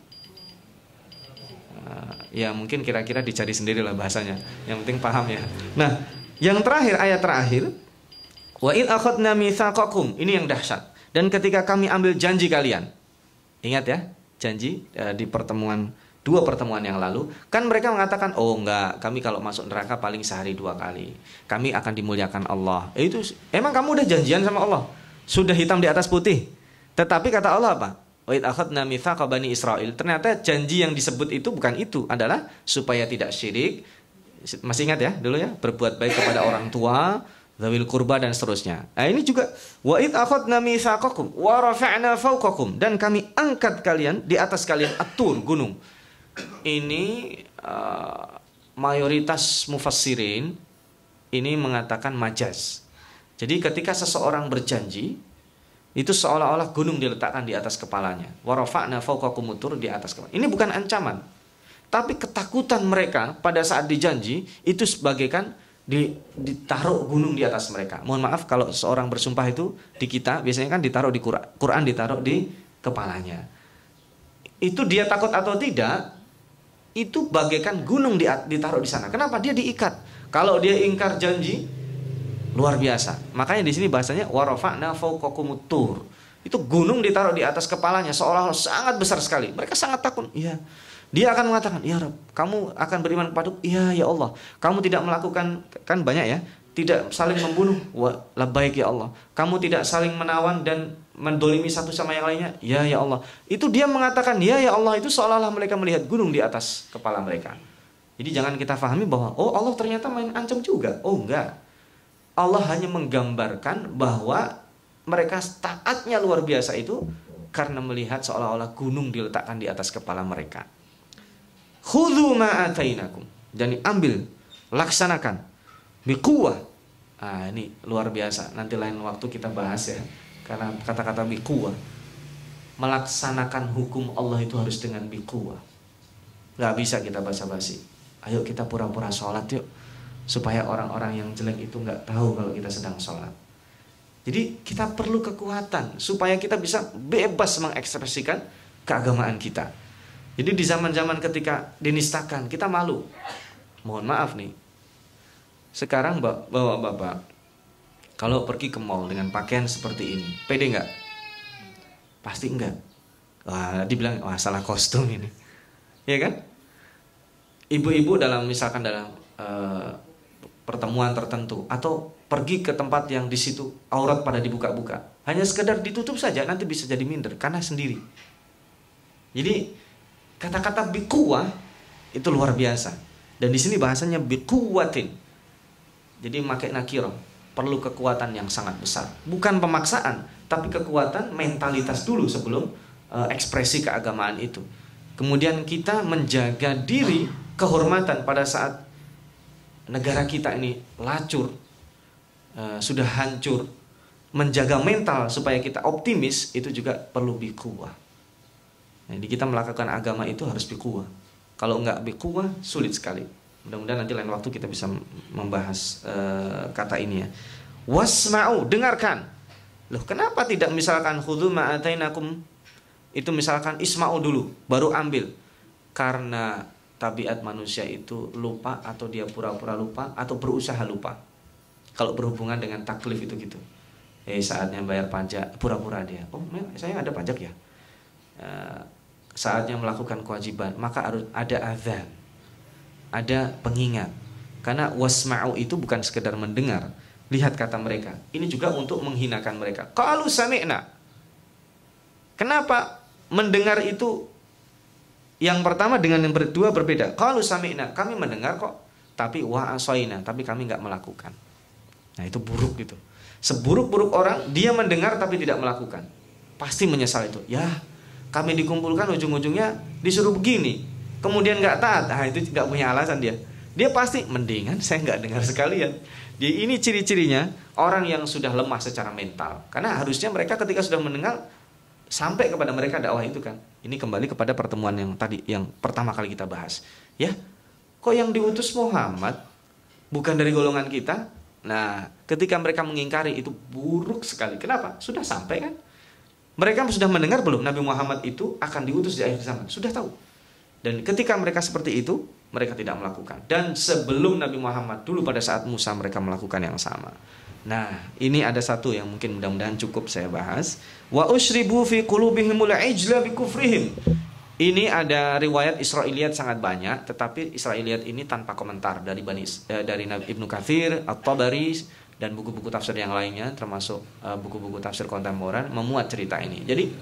ya mungkin kira-kira dicari sendiri lah bahasanya. Yang penting paham ya. Nah yang terakhir, ayat terakhir, wa id akhadna mitsaqakum. Ini yang dahsyat. Dan ketika kami ambil janji kalian, ingat ya, janji di dua pertemuan yang lalu, kan mereka mengatakan, oh enggak, kami kalau masuk neraka paling sehari 2 kali, kami akan dimuliakan Allah. Itu emang kamu udah janjian sama Allah, sudah hitam di atas putih. Tetapi kata Allah apa? Wa id akhadna mitsaqa bani Israil. Ternyata janji yang disebut itu bukan itu, adalah supaya tidak syirik. Masih ingat ya dulu ya, berbuat baik kepada orang tua, dzawil qurba dan seterusnya. Nah ini juga wa id akhadna mitsaqakum wa rafa'na fawqakum, dan kami angkat kalian di atas kalian at-tur, gunung. Ini mayoritas mufassirin ini mengatakan majaz. Jadi ketika seseorang berjanji, itu seolah-olah gunung diletakkan di atas kepalanya. Wa rafa'na fawqakum at-tur, di atas kepala. Ini bukan ancaman, tapi ketakutan mereka pada saat dijanji itu sebagaikan ditaruh gunung di atas mereka. Mohon maaf kalau seorang bersumpah itu di kita biasanya kan ditaruh di Quran, ditaruh di kepalanya. Itu dia takut atau tidak, itu bagaikan gunung ditaruh di sana. Kenapa? Dia diikat. Kalau dia ingkar janji, luar biasa. Makanya di sini bahasanya wa rafa'na fawqakumut tur. Itu gunung ditaruh di atas kepalanya, seolah-olah sangat besar sekali. Mereka sangat takut. Iya. Dia akan mengatakan, ya Rabb, kamu akan beriman kepadaku? Iya ya Allah. Kamu tidak melakukan, kan banyak ya, tidak saling membunuh. Wa labbaik ya Allah. Kamu tidak saling menawan dan mendolimi satu sama yang lainnya. Ya ya Allah. Itu dia mengatakan ya ya Allah, itu seolah-olah mereka melihat gunung di atas kepala mereka. Jadi jangan kita pahami bahwa oh Allah ternyata main ancam juga. Oh enggak. Allah hanya menggambarkan bahwa mereka taatnya luar biasa itu karena melihat seolah-olah gunung diletakkan di atas kepala mereka. Khudhu ma atainakum, dan diambil, laksanakan biquwah. Ah ini luar biasa. Nanti lain waktu kita bahas ya. Karena kata-kata biquwah, melaksanakan hukum Allah itu harus dengan biquwah. Gak bisa kita basa-basi. Ayo kita pura-pura sholat yuk, supaya orang-orang yang jelek itu gak tahu kalau kita sedang sholat. Jadi kita perlu kekuatan supaya kita bisa bebas mengekspresikan keagamaan kita. Jadi di zaman-zaman ketika dinistakan, kita malu. Mohon maaf nih. Sekarang bapak-bapak, kalau pergi ke mall dengan pakaian seperti ini, pede nggak? Pasti enggak. Wah, dibilang, wah salah kostum ini. Ya kan? Ibu-ibu misalkan dalam pertemuan tertentu, atau pergi ke tempat yang di situ aurat pada dibuka-buka, hanya sekedar ditutup saja, nanti bisa jadi minder, karena sendiri. Jadi kata-kata biquwah itu luar biasa. Dan di sini bahasanya biquwatin. Jadi pakai nakirah, perlu kekuatan yang sangat besar. Bukan pemaksaan, tapi kekuatan mentalitas dulu sebelum ekspresi keagamaan itu. Kemudian kita menjaga diri, kehormatan pada saat negara kita ini lacur, sudah hancur. Menjaga mental supaya kita optimis itu juga perlu biquwah. Jadi kita melakukan agama itu harus biquwah. Kalau enggak biquwah, sulit sekali. Mudah-mudahan nanti lain waktu kita bisa membahas kata ini ya. Wasma'u, dengarkan. Loh, kenapa tidak misalkan khudhu ma atainakum, itu misalkan isma'u dulu, baru ambil. Karena tabiat manusia itu lupa, atau dia pura-pura lupa, atau berusaha lupa. Kalau berhubungan dengan taklif itu gitu. Saatnya bayar pajak, pura-pura dia. Oh, saya ada pajak ya. Saatnya melakukan kewajiban, maka harus ada azan, ada pengingat. Karena wasma'u itu bukan sekedar mendengar. Lihat kata mereka, ini juga untuk menghinakan mereka. Qalu sami'na. Kenapa mendengar itu yang pertama dengan yang berdua berbeda? Qalu sami'na, kami mendengar kok, tapi wa asaina, tapi kami nggak melakukan. Nah itu buruk gitu. Seburuk-buruk orang, dia mendengar tapi tidak melakukan, pasti menyesal itu. Ya, Kami dikumpulkan ujung-ujungnya disuruh begini, kemudian nggak taat. Itu nggak punya alasan dia. Dia pasti mendingan saya nggak dengar sekalian. Ini ciri-cirinya orang yang sudah lemah secara mental. Karena harusnya mereka ketika sudah mendengar sampai kepada mereka dakwah itu kan. Ini kembali kepada pertemuan yang tadi, yang pertama kali kita bahas. Ya, kok yang diutus Muhammad bukan dari golongan kita? Nah, ketika mereka mengingkari itu buruk sekali. Kenapa? Sudah sampai kan? Mereka sudah mendengar belum Nabi Muhammad itu akan diutus di akhir zaman? Sudah tahu. Dan ketika mereka seperti itu, mereka tidak melakukan. Dan sebelum Nabi Muhammad dulu pada saat Musa mereka melakukan yang sama. Nah, ini ada satu yang mungkin mudah-mudahan cukup saya bahas. Wa usyribu fi qulubihimul ijla bi kufrihim. Ini ada riwayat Israiliyat sangat banyak, tetapi Israiliyat ini tanpa komentar dari Ibnu Katsir, At-Tabari dan buku-buku tafsir yang lainnya, termasuk buku-buku tafsir kontemporer memuat cerita ini. Jadi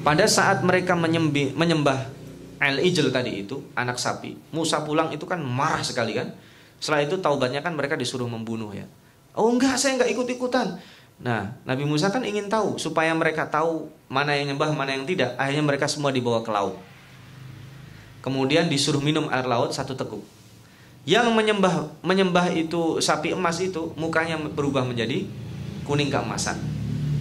pada saat mereka menyembah Al-Ijl tadi itu, anak sapi, Musa pulang itu kan marah sekali kan. Setelah itu taubatnya kan mereka disuruh membunuh ya. Oh enggak, saya enggak ikut-ikutan. Nah, Nabi Musa kan ingin tahu supaya mereka tahu mana yang nyembah, mana yang tidak. Akhirnya mereka semua dibawa ke laut. Kemudian disuruh minum air laut 1 teguk. Yang menyembah itu sapi emas itu mukanya berubah menjadi kuning keemasan.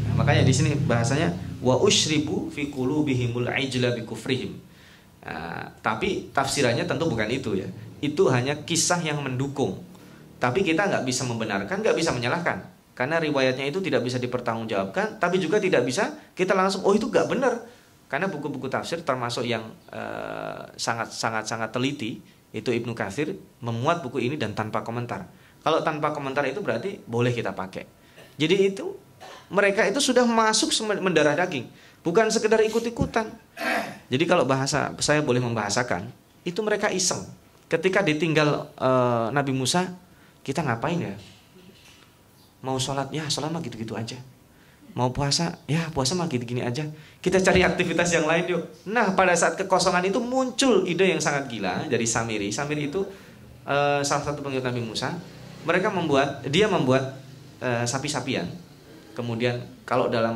Nah, makanya di sini bahasanya wa usyribu fi qulubihimul ijla bi kufrihim. Nah, tapi tafsirannya tentu bukan itu ya. Itu hanya kisah yang mendukung. Tapi kita nggak bisa membenarkan, nggak bisa menyalahkan. Karena riwayatnya itu tidak bisa dipertanggungjawabkan, tapi juga tidak bisa kita langsung oh itu nggak benar. Karena buku-buku tafsir termasuk yang sangat teliti, itu Ibnu Katsir memuat buku ini dan tanpa komentar. Kalau tanpa komentar itu berarti boleh kita pakai. Jadi itu mereka itu sudah masuk mendarah daging, bukan sekedar ikut-ikutan. Jadi kalau bahasa saya boleh membahasakan, itu mereka iseng. Ketika ditinggal Nabi Musa, kita ngapain ya? Mau sholat, ya sholat mah gitu-gitu aja. Mau puasa, ya puasa mah gini-gini aja. Kita cari aktivitas yang lain yuk. Nah pada saat kekosongan itu muncul ide yang sangat gila dari Samiri. Samiri itu salah satu pengikut Nabi Musa. Dia membuat sapi-sapian. Kemudian kalau dalam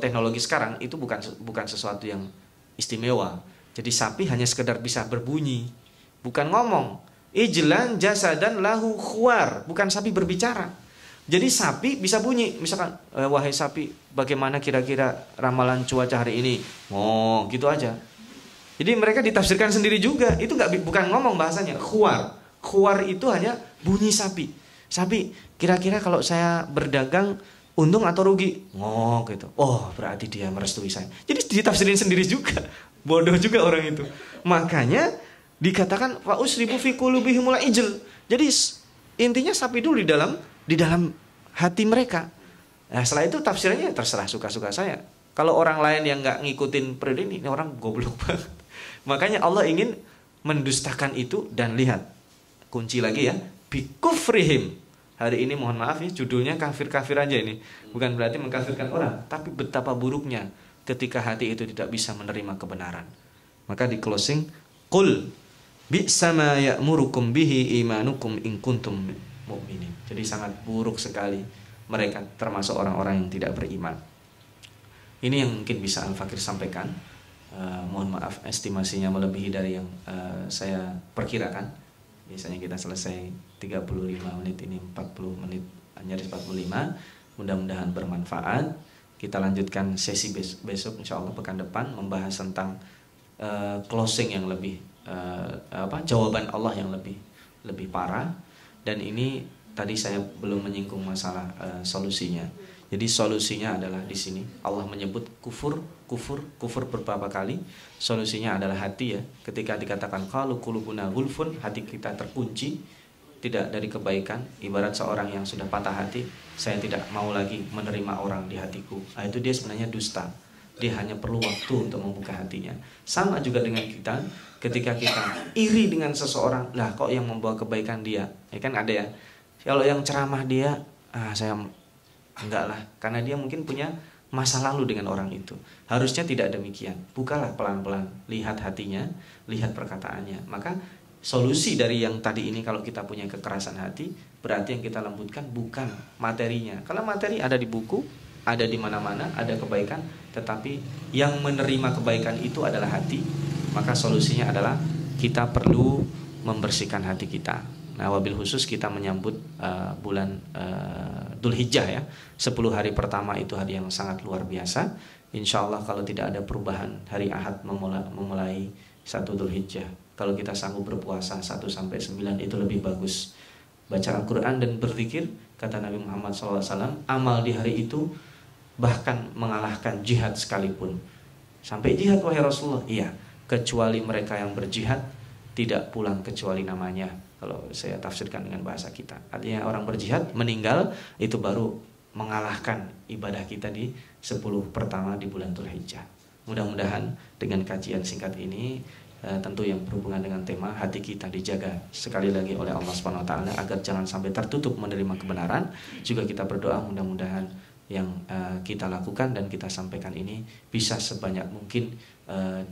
teknologi sekarang itu bukan sesuatu yang istimewa. Jadi sapi hanya sekedar bisa berbunyi, bukan ngomong. Ijlan jasadan lahu khuar, bukan sapi berbicara. Jadi sapi bisa bunyi, misalkan wahai sapi, bagaimana kira-kira ramalan cuaca hari ini? Oh, gitu aja. Jadi mereka ditafsirkan sendiri juga. Itu bukan ngomong bahasanya, khuar. Khuar itu hanya bunyi sapi. Sapi, kira-kira kalau saya berdagang untung atau rugi? Oh, gitu. Oh, berarti dia merestui saya. Jadi ditafsirin sendiri juga. Bodoh juga orang itu. Makanya dikatakan fa usribu fi qulubihimul ijl. Jadi intinya sapi dulu di dalam hati mereka. Nah, setelah itu tafsirannya terserah suka-suka saya. Kalau orang lain yang nggak ngikutin periode ini orang goblok banget. Makanya Allah ingin mendustakan itu. Dan lihat kunci lagi ya, bikufrihim. Hari ini mohon maaf ya, judulnya kafir-kafir aja ini. Bukan berarti mengkafirkan orang, tapi betapa buruknya ketika hati itu tidak bisa menerima kebenaran. Maka di closing, qul bi'sa ma ya'murukum bihi imanukum in kuntum mu'minin. Jadi sangat buruk sekali mereka termasuk orang-orang yang tidak beriman. Ini yang mungkin bisa Al-Fakir sampaikan. Mohon maaf estimasinya melebihi dari yang saya perkirakan. Biasanya kita selesai 35 menit, ini 40 menit, nyaris 45. Mudah-mudahan bermanfaat. Kita lanjutkan sesi besok insya Allah pekan depan membahas tentang closing yang lebih jawaban Allah yang lebih parah. Dan ini tadi saya belum menyinggung masalah solusinya. Jadi solusinya adalah di sini Allah menyebut kufur beberapa kali. Solusinya adalah hati ya. Ketika dikatakan qalu qulubuna ghulfun, hati kita terkunci, tidak dari kebaikan. Ibarat seorang yang sudah patah hati, saya tidak mau lagi menerima orang di hatiku. Nah, itu dia sebenarnya dusta. Dia hanya perlu waktu untuk membuka hatinya. Sama juga dengan kita, ketika kita iri dengan seseorang, lah kok yang membawa kebaikan dia? Ya kan ada ya. Kalau yang ceramah dia, saya enggak lah, karena dia mungkin punya masa lalu dengan orang itu. Harusnya tidak demikian. Bukalah pelan-pelan, lihat hatinya, lihat perkataannya. Maka solusi dari yang tadi ini, kalau kita punya kekerasan hati, berarti yang kita lembutkan bukan materinya. Kalau materi ada di buku, ada di mana-mana, ada kebaikan, tetapi yang menerima kebaikan itu adalah hati, maka solusinya adalah kita perlu membersihkan hati kita. Nah, wabil khusus kita menyambut bulan Dzulhijjah ya. 10 hari pertama itu hari yang sangat luar biasa. Insya Allah kalau tidak ada perubahan, hari Ahad memulai 1 Dzulhijjah. Kalau kita sanggup berpuasa 1 sampai 9 itu lebih bagus. Baca Al-Quran dan berzikir, kata Nabi Muhammad SAW, amal di hari itu bahkan mengalahkan jihad sekalipun. Sampai jihad wahai Rasulullah? Iya, kecuali mereka yang berjihad tidak pulang kecuali namanya. Kalau saya tafsirkan dengan bahasa kita, artinya orang berjihad meninggal itu baru mengalahkan ibadah kita di 10 pertama di bulan Dzulhijjah. Mudah-mudahan dengan kajian singkat ini tentu yang berhubungan dengan tema hati kita dijaga sekali lagi oleh Allah Subhanahu wa taala agar jangan sampai tertutup menerima kebenaran. Juga kita berdoa mudah-mudahan yang kita lakukan dan kita sampaikan ini bisa sebanyak mungkin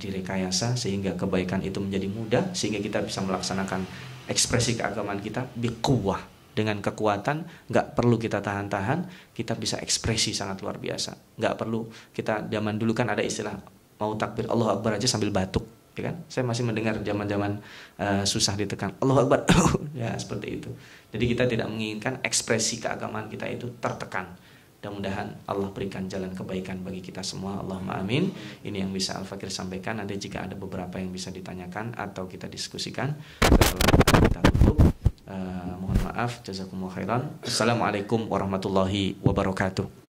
direkayasa sehingga kebaikan itu menjadi mudah, sehingga kita bisa melaksanakan ekspresi keagamaan kita biquwah, dengan kekuatan, nggak perlu kita tahan-tahan, kita bisa ekspresi sangat luar biasa. Nggak perlu kita, zaman dulu kan ada istilah mau takbir Allahu Akbar aja sambil batuk, ya kan? Saya masih mendengar zaman-zaman susah ditekan Allahu Akbar, ya seperti itu. Jadi kita tidak menginginkan ekspresi keagamaan kita itu tertekan. Mudah-mudahan Allah berikan jalan kebaikan bagi kita semua. Allahumma amin. Ini yang bisa Al-Fakir sampaikan. Nanti jika ada beberapa yang bisa ditanyakan atau kita diskusikan setelah kita tutup, mohon maaf. Jazakumullah khairan. Assalamualaikum warahmatullahi wabarakatuh.